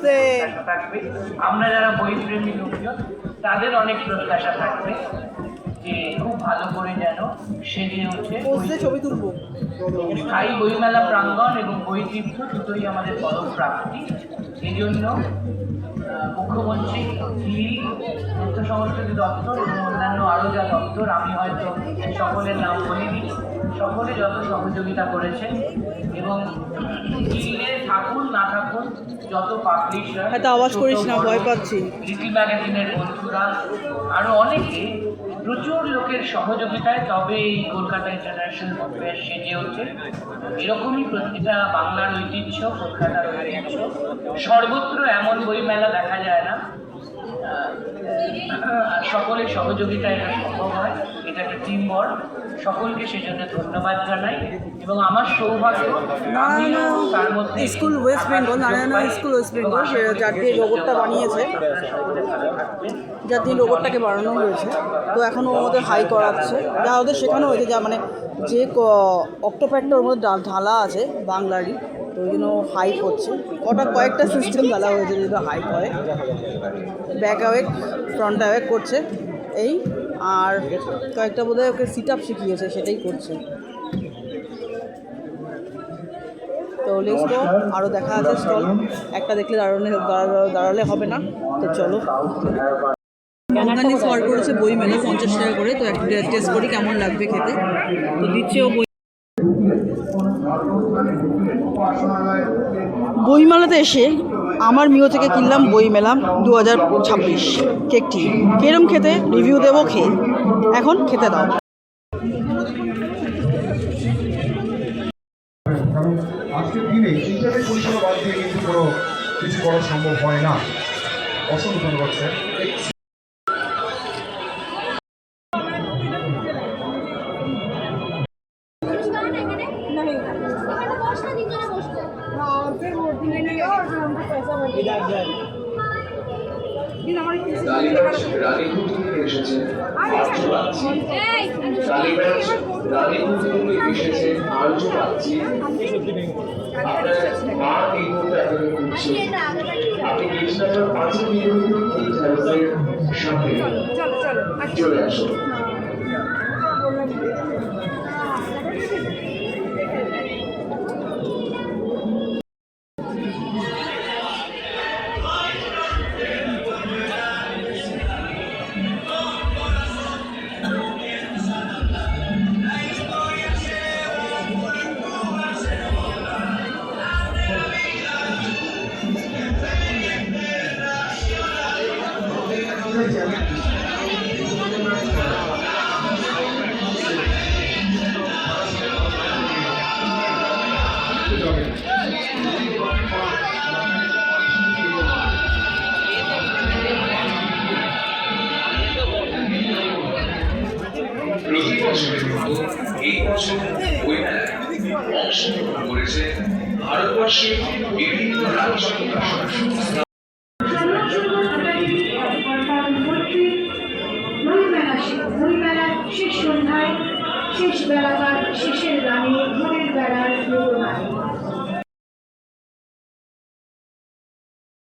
প্রত্যাশা থাকবে। আমরা যারা বইপ্রেমী লোকজন তাদের অনেক প্রত্যাশা থাকবে যে খুব ভালো করে যেন সেজে ওঠে। ছবি তুলবো। স্থায়ী বইমেলা প্রাঙ্গণ এবং বইতীর্থ দুটোই আমাদের পরম প্রাপ্তি। এই জন্য মুখ্যমন্ত্রী, তথ্য সংস্কৃতি দপ্তর এবং অন্যান্য আরও যা দপ্তর, আমি হয়তো সকলের নাম বলিনি, সকলে যত সহযোগিতা করেছেন এবং দিল্লিতে থাকুন না থাকুন যত পাবলিশার, আওয়াজ করিস না, ভয় পাচ্ছি, লিটল ম্যাগাজিনের বন্ধুরা, আরও অনেকে, প্রচুর লোকের সহযোগিতায় তবে এই কলকাতা ইন্টারন্যাশনাল বুক ফেয়ার সেজে ওঠে। এরকমই প্রতিটা বাংলার ঐতিহ্য, কলকাতার ঐতিহ্য। সর্বত্র এমন বইমেলা দেখা যায় না, সকলের সহযোগিতায় এটা সম্ভব হয়। এটা একটা টিম ওয়ার্ক, সকলকে সেজন্য ধন্যবাদ জানাই এবং আমার সৌভাগ্য তার মধ্যে school West Bengal, Narayana school West Bengal, যার দিয়ে লোগোটা বানিয়েছে, যার দিয়ে লোগোটাকে বানানো হয়েছে। তো এখনও ওদের হাই করাচ্ছে, যা ওদের শেখানো হয়েছে, যা মানে যে অক্টোপ্যাডটার মধ্যে ঢালা আছে বাংলারই, তো ওই জন্য হাই করছে। কয়েকটা সিস্টেম ঢালা হয়েছে যেটা হাই করে, ব্যাক অ্যাওয়েক, ফ্রন্ট অ্যাওয়েক করছে এই, আর কয়েকটা বোধহয় ওকে সিট আপ শিখিয়েছে, সেটাই করছে। তো লেটস গো, আরও দেখা আছে স্টল, একটা দেখলে দাঁড়ালে হবে না। তো চলো, বাঙালি স্টল করেছে বই মেলা 50 টাকা করে। তো একটা টেস্ট করি কেমন লাগবে খেতে। তো দিচ্ছে ও বইমেলাতে এসে আমার মিও থেকে কিনলাম বইমেলা 2026 কেকটি। কিরম খেতে রিভিউ দেবো খেয়ে, এখন খেতে দাও। কারণ আজকের দিনে ইন্টারনেট পরিষেবা বাদ দিয়ে কিন্তু কোনো কিছু করা সম্ভব হয় না। অসংখ্য ধন্যবাদ স্যার। চলে আসো। প্রতি বছরের মতো এই বছর বইমেলায় অংশগ্রহণ করেছে ভারতবর্ষের বিভিন্ন রাজ্য প্রকাশনা সংস্থা। বইমেলার শেষ সন্ধ্যায় শেষ বেলাকার শেষের গানে ভোরের বেলার